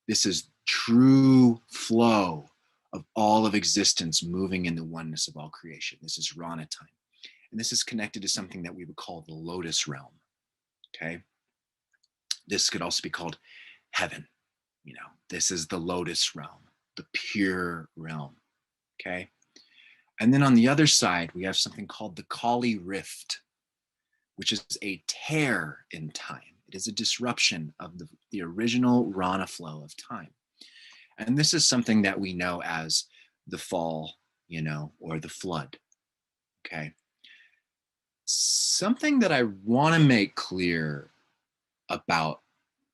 This is true flow of all of existence moving in the oneness of all creation. This is Rana time. And this is connected to something that we would call the lotus realm, okay? This could also be called heaven. You know, this is the lotus realm, the pure realm, okay? And then on the other side, we have something called the Kali rift, which is a tear in time. It is a disruption of the original Rana flow of time. And this is something that we know as the fall, you know, or the flood, okay? Something that I want to make clear about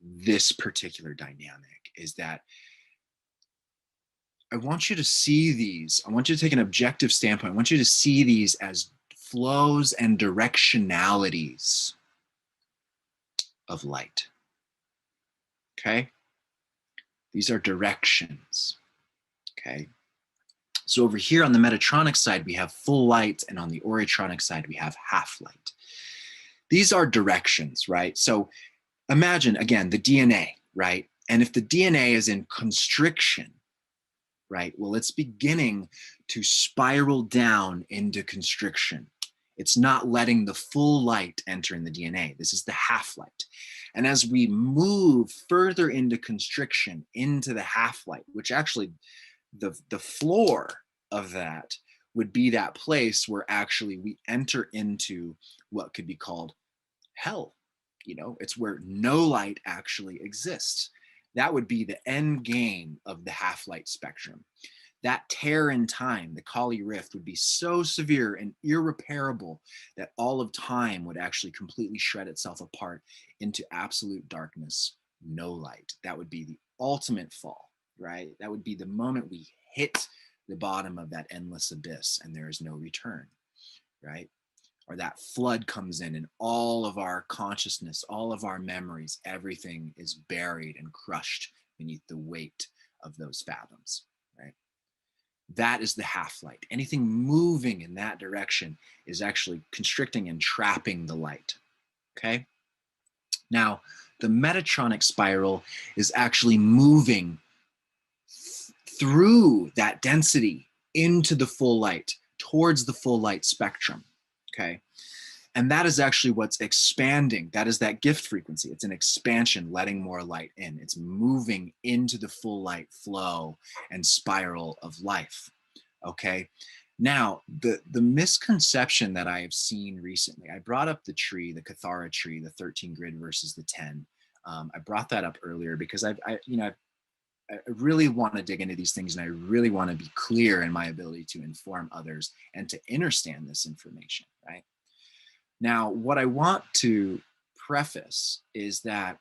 this particular dynamic is that I want you to see these, I want you to take an objective standpoint. I want you to see these as flows and directionalities of light, okay? These are directions, okay? So over here on the Metatronic side, we have full light, and on the Oritronic side, we have half light. These are directions, right? So imagine, again, the DNA, right? And if the DNA is in constriction, right? Well, it's beginning to spiral down into constriction. It's not letting the full light enter in the DNA. This is the half light. And as we move further into constriction, into the half light, which actually the floor of that would be that place where actually we enter into what could be called hell. You know, it's where no light actually exists. That would be the end game of the half-light spectrum. That tear in time, the Kali rift, would be so severe and irreparable that all of time would actually completely shred itself apart into absolute darkness, no light. That would be the ultimate fall, right? That would be the moment we hit the bottom of that endless abyss and there is no return, right? Or that flood comes in and all of our consciousness, all of our memories, everything is buried and crushed beneath the weight of those fathoms, right? That is the half-light. Anything moving in that direction is actually constricting and trapping the light, okay? Now, the Metatronic spiral is actually moving through that density into the full light, towards the full light spectrum, okay? And that is actually what's expanding. That is that gift frequency. It's an expansion, letting more light in. It's moving into the full light flow and spiral of life, okay? Now, the misconception that I have seen recently, I brought up the tree, the Cathara tree, the 13 grid versus the 10. I brought that up earlier because I really want to dig into these things, and I really want to be clear in my ability to inform others and to understand this information, right? Now, what I want to preface is that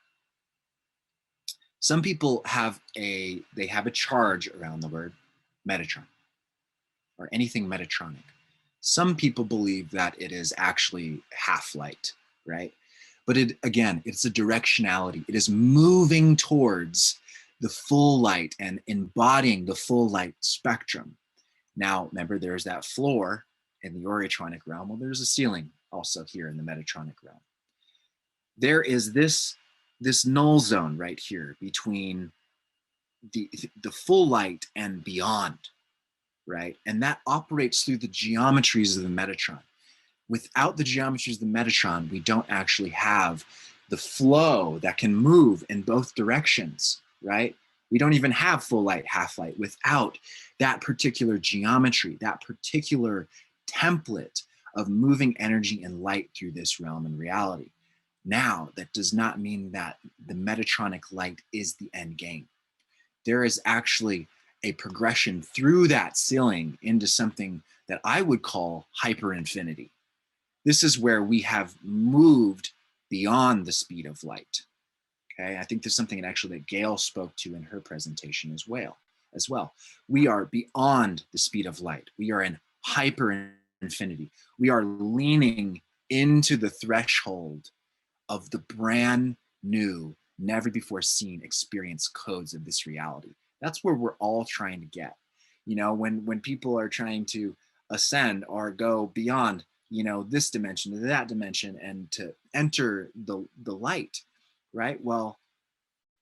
some people have a charge around the word Metatron or anything Metatronic. Some people believe that it is actually half-light, right? But it's a directionality. It is moving towards the full light and embodying the full light spectrum. Now, remember, there's that floor in the Oritronic realm. Well, there's a ceiling also here in the Metatronic realm. There is this null zone right here between the full light and beyond, right? And that operates through the geometries of the Metatron. Without the geometries of the Metatron, we don't actually have the flow that can move in both directions, right? We don't even have full light, half light without that particular geometry, that particular template of moving energy and light through this realm and reality. Now, that does not mean that the Metatronic light is the end game. There is actually a progression through that ceiling into something that I would call hyper-infinity. This is where we have moved beyond the speed of light. Okay, I think there's something actually that Gail spoke to in her presentation as well. as well. We are beyond the speed of light. We are in hyper infinity. We are leaning into the threshold of the brand new, never before seen experience codes of this reality. That's where we're all trying to get. You know, when people are trying to ascend or go beyond, you know, this dimension to that dimension and to enter the light, right? Well,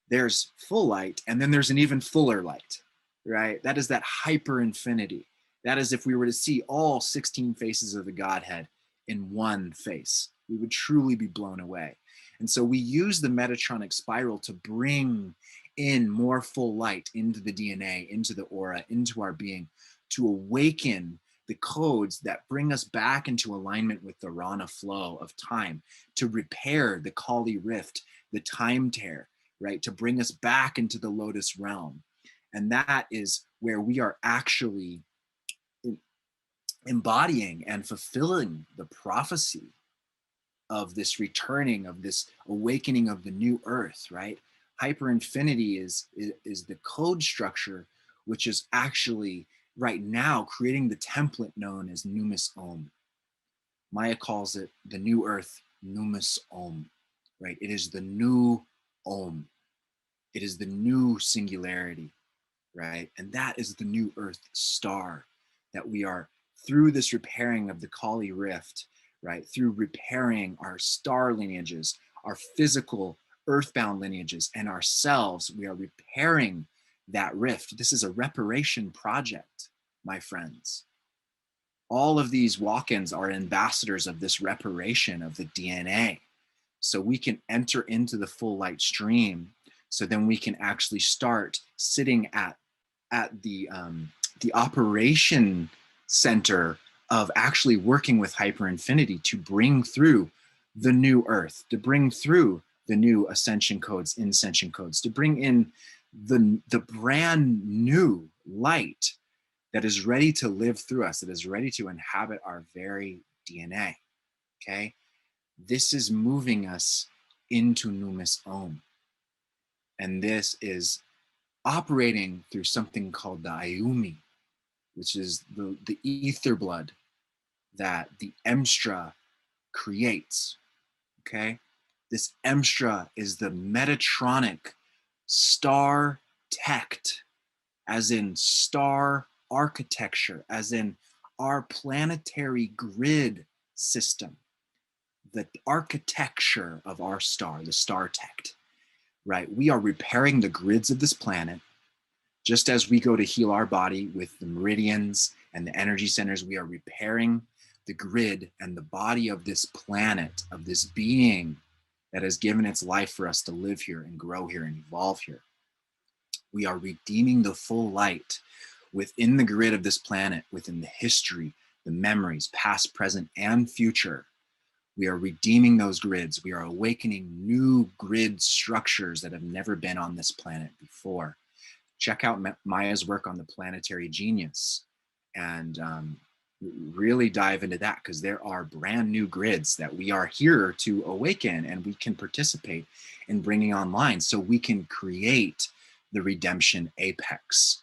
there's full light and then there's an even fuller light, right? That is that hyper infinity. That is if we were to see all 16 faces of the Godhead in one face, we would truly be blown away. And so we use the Metatronic spiral to bring in more full light into the DNA, into the aura, into our being, to awaken the codes that bring us back into alignment with the Rana flow of time, to repair the Kali rift, the time tear, right? To bring us back into the Lotus realm. And that is where we are actually embodying and fulfilling the prophecy of this returning, of this awakening of the new earth, right? Hyper infinity is the code structure, which is actually right now creating the template known as Numis Om. Maya calls it the new earth, Numis Om, right? It is the new Om. It is the new singularity, right? And that is the new earth star that we are, through this repairing of the Kali rift, right? Through repairing our star lineages, our physical earthbound lineages, and ourselves, we are repairing that rift. This is a reparation project, my friends. All of these walk-ins are ambassadors of this reparation of the DNA. So we can enter into the full light stream. So then we can actually start sitting at the operation center of actually working with hyper infinity to bring through the new earth, to bring through the new ascension codes, inscension codes, to bring in the brand new light that is ready to live through us, that is ready to inhabit our very DNA, okay? This is moving us into Numis Om. And this is operating through something called the Ayumi, which is the ether blood that the Emstra creates, okay? This Emstra is the Metatronic star tect, as in star architecture, as in our planetary grid system, the architecture of our star, the star tect, right? We are repairing the grids of this planet. Just as we go to heal our body with the meridians and the energy centers, we are repairing the grid and the body of this planet, of this being that has given its life for us to live here and grow here and evolve here. We are redeeming the full light within the grid of this planet, within the history, the memories, past, present, and future. We are redeeming those grids. We are awakening new grid structures that have never been on this planet before. Check out Maya's work on the planetary genius and really dive into that, because there are brand new grids that we are here to awaken, and we can participate in bringing online so we can create the redemption apex,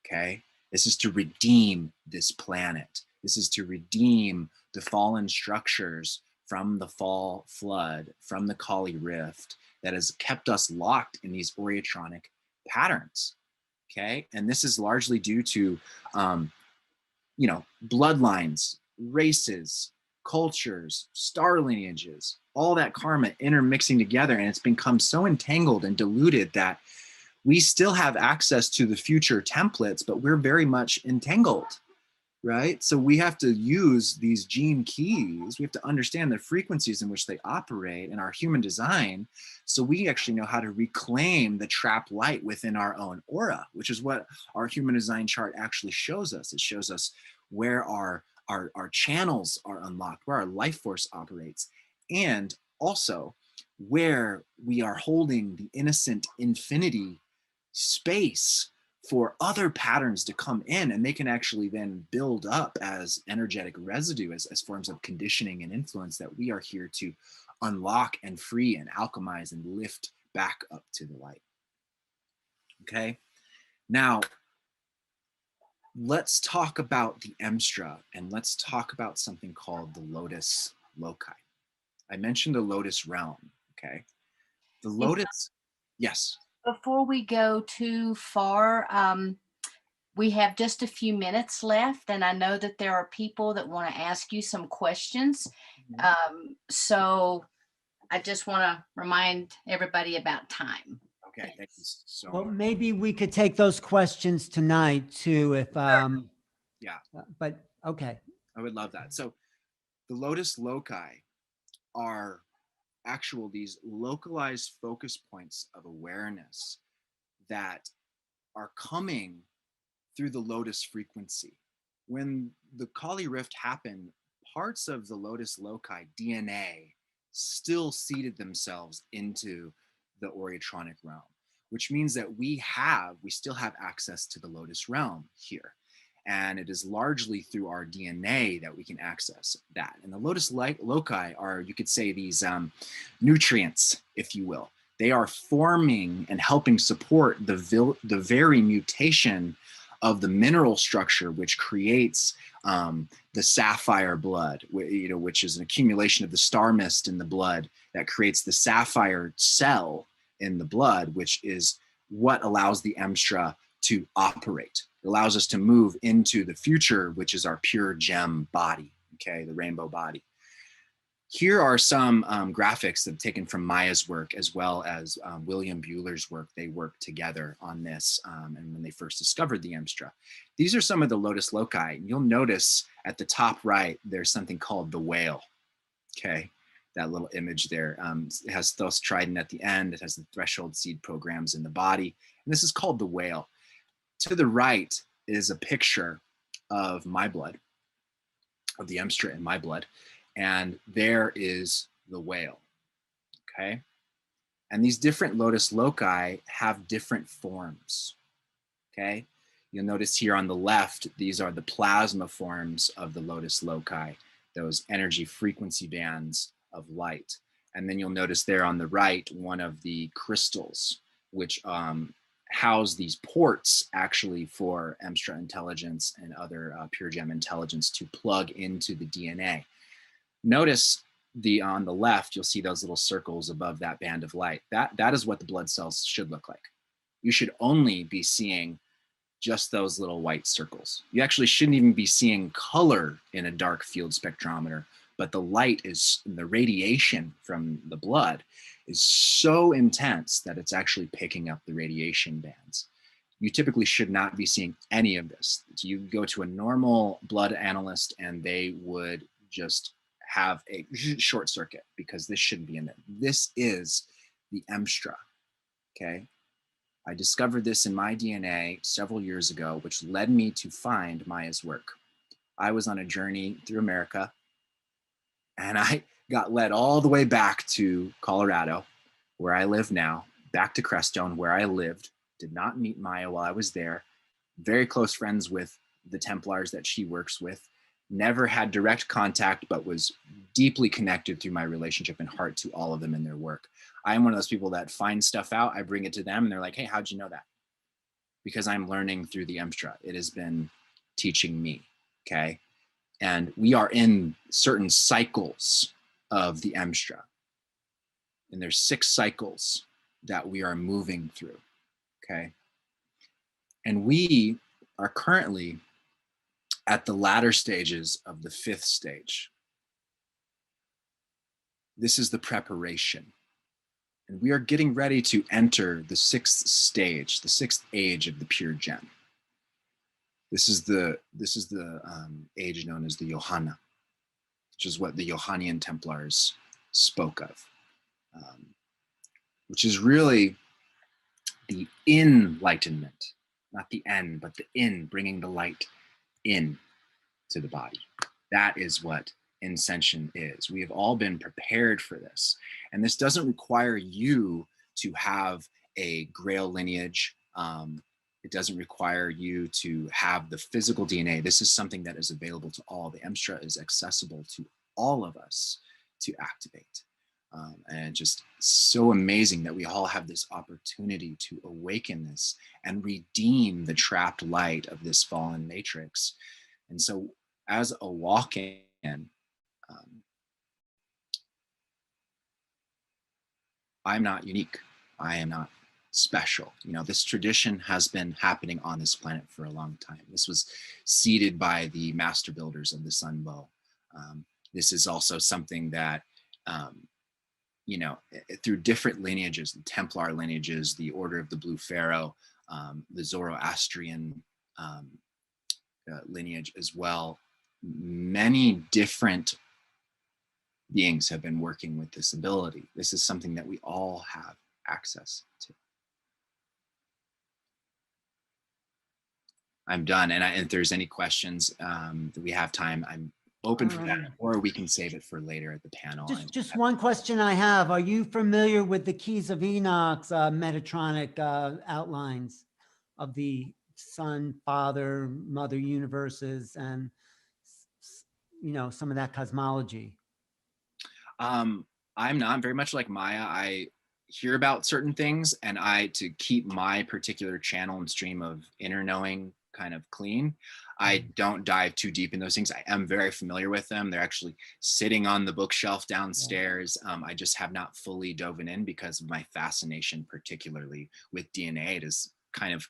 okay? This is to redeem this planet. This is to redeem the fallen structures from the fall flood, from the Kali rift that has kept us locked in these Oriotronic patterns, okay? And this is largely due to, you know, bloodlines, races, cultures, star lineages, all that karma intermixing together, and it's become so entangled and diluted that we still have access to the future templates, but we're very much entangled, right? So we have to use these gene keys. We have to understand the frequencies in which they operate in our human design, so we actually know how to reclaim the trapped light within our own aura, which is what our human design chart actually shows us. It shows us where our channels are unlocked, where our life force operates, and also where we are holding the innocent infinity space for other patterns to come in, and they can actually then build up as energetic residue, as forms of conditioning and influence that we are here to unlock and free and alchemize and lift back up to the light. Okay, now let's talk about the Emstra, and let's talk about something called the lotus loci. I mentioned the lotus realm, okay? The lotus, yes. Before we go too far, we have just a few minutes left, and I know that there are people that want to ask you some questions. So I just want to remind everybody about time. Okay, thank you so Well, much. maybe we could take those questions tonight too, if, Yeah, but okay. I would love that. So the lotus loci are these localized focus points of awareness that are coming through the lotus frequency. When the Kali rift happened, parts of the lotus loci DNA still seeded themselves into the Oriotronic realm, which means that we still have access to the lotus realm here. And it is largely through our DNA that we can access that. And the lotus loci are, you could say, these nutrients, if you will. They are forming and helping support the very mutation of the mineral structure, which creates the sapphire blood, which is an accumulation of the star mist in the blood that creates the sapphire cell in the blood, which is what allows the Emstra to operate. It allows us to move into the future, which is our pure gem body, okay, the rainbow body. Here are some graphics that I've taken from Maya's work, as well as William Bueller's work. They worked together on this, and when they first discovered the Emstra. These are some of the lotus loci. You'll notice at the top right, there's something called the whale, okay? That little image there. It has Thos trident at the end. It has the threshold seed programs in the body. And this is called the whale. To the right is a picture of my blood, of the Emstra in my blood. And there is the whale, okay? And these different lotus loci have different forms, okay? You'll notice here on the left, these are the plasma forms of the lotus loci, those energy frequency bands of light. And then you'll notice there on the right, one of the crystals, which house these ports actually for Emstra intelligence and other pure gem intelligence to plug into the DNA. Notice on the left, you'll see those little circles above that band of light. That is what the blood cells should look like. You should only be seeing just those little white circles. You actually shouldn't even be seeing color in a dark field spectrometer, but the light the radiation from the blood is so intense that it's actually picking up the radiation bands. You typically should not be seeing any of this. So you go to a normal blood analyst and they would just have a short circuit because this shouldn't be in there. This is the Emstra, okay? I discovered this in my DNA several years ago, which led me to find Maya's work. I was on a journey through America and I got led all the way back to Colorado, where I live now, back to Crestone, where I lived, did not meet Maya while I was there, very close friends with the Templars that she works with, never had direct contact, but was deeply connected through my relationship and heart to all of them in their work. I am one of those people that find stuff out, I bring it to them and they're like, hey, how'd you know that? Because I'm learning through the Emstra. It has been teaching me, okay? And we are in certain cycles of the Emstra. And there's 6 cycles that we are moving through, okay? And we are currently at the latter stages of the 5th stage. This is the preparation. And we are getting ready to enter the 6th stage, the 6th age of the pure gem. This is the age known as the Johanna, which is what the Johannian Templars spoke of, which is really the enlightenment, not the end, but the in, bringing the light in to the body. That is what ascension is. We have all been prepared for this. And this doesn't require you to have a Grail lineage. It doesn't require you to have the physical DNA. This is something that is available to all. The Emstra is accessible to all of us to activate. And it's just so amazing that we all have this opportunity to awaken this and redeem the trapped light of this fallen matrix. And so as a walk-in, I'm not unique. I am not special. You know, this tradition has been happening on this planet for a long time. This was seeded by the master builders of the sun bow. This is also something that, you know, through different lineages, the Templar lineages, the Order of the Blue Pharaoh, the Zoroastrian lineage as well, many different beings have been working with this ability. This is something that we all have access to. I'm done. And if there's any questions that we have time, I'm open for that, or we can save it for later at the panel. Just one question I have. Are you familiar with the Keys of Enoch's Metatronic outlines of the Son, Father, Mother universes, and, you know, some of that cosmology? I'm not very much like Maya. I hear about certain things, and to keep my particular channel and stream of inner knowing kind of clean, I don't dive too deep in those things. I am very familiar with them. They're actually sitting on the bookshelf downstairs. I just have not fully dove in because of my fascination, particularly with DNA. It has kind of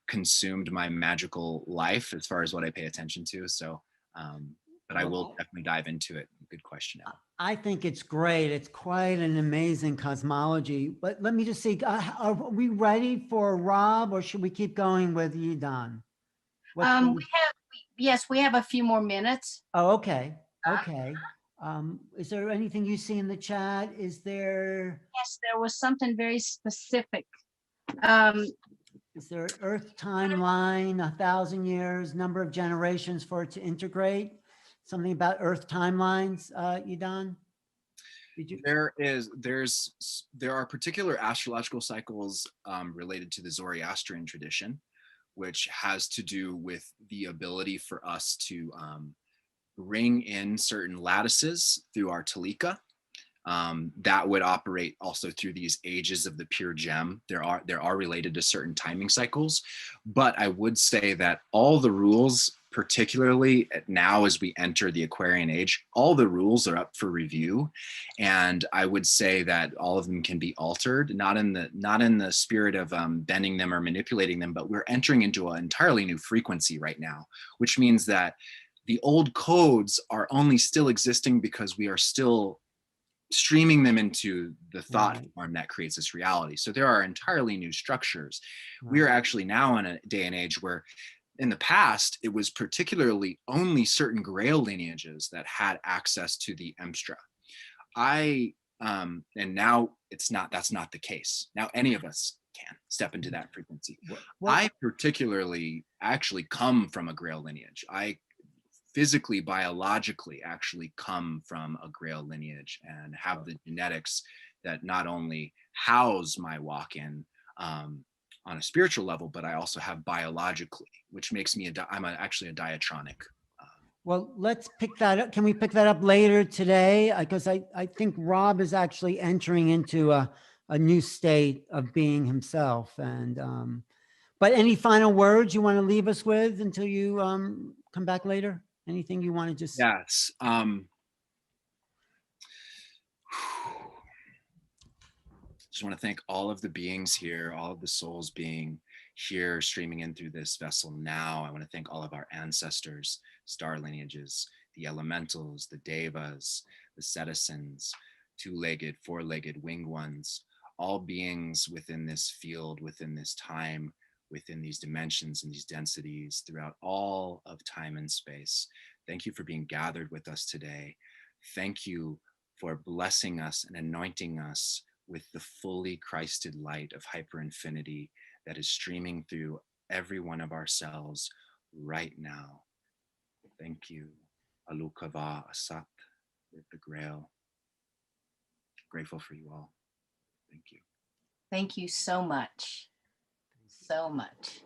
consumed my magical life as far as what I pay attention to. So, but I will definitely dive into it. Good question, Emma. I think it's great. It's quite an amazing cosmology. But let me just see, are we ready for Rob, or should we keep going with you, Don? Yes, we have a few more minutes. Oh, okay. Okay. Is there anything you see in the chat? Is there? Yes, there was something very specific. Is there an Earth timeline, 1,000 years, number of generations for it to integrate? Something about Earth timelines, Don? Did you? There are particular astrological cycles related to the Zoroastrian tradition, which has to do with the ability for us to bring in certain lattices through our talika. That would operate also through these ages of the pure gem. There are related to certain timing cycles, but I would say that all the rules, particularly now as we enter the Aquarian age, all the rules are up for review, and I would say that all of them can be altered, not in the spirit of bending them or manipulating them, but we're entering into an entirely new frequency right now, which means that the old codes are only still existing because we are still streaming them into the thought form that creates this reality. So there are entirely new structures. We are actually now in a day and age where in the past, it was particularly only certain Grail lineages that had access to the Emstra. And now that's not the case. Now any of us can step into that frequency. I particularly actually come from a Grail lineage. I physically, biologically actually come from a Grail lineage and have the genetics that not only house my walk-in on a spiritual level, but I also have biologically, which makes me actually a diatronic. Well, let's pick that up. Can we pick that up later today? Because I think Rob is actually entering into a new state of being himself. And but any final words you want to leave us with until you come back later? Anything you want to just? Yes. Just want to thank all of the beings here, all of the souls being here, streaming in through this vessel now. I want to thank all of our ancestors, star lineages, the elementals, the devas, the citizens, two-legged, four-legged, winged ones, all beings within this field, within this time, within these dimensions and these densities throughout all of time and space. Thank you for being gathered with us today. Thank you for blessing us and anointing us with the fully Christed light of hyperinfinity that is streaming through every one of our cells right now. Thank you. Alukava Asat with the Grail. Grateful for you all. Thank you. Thank you so much. So much.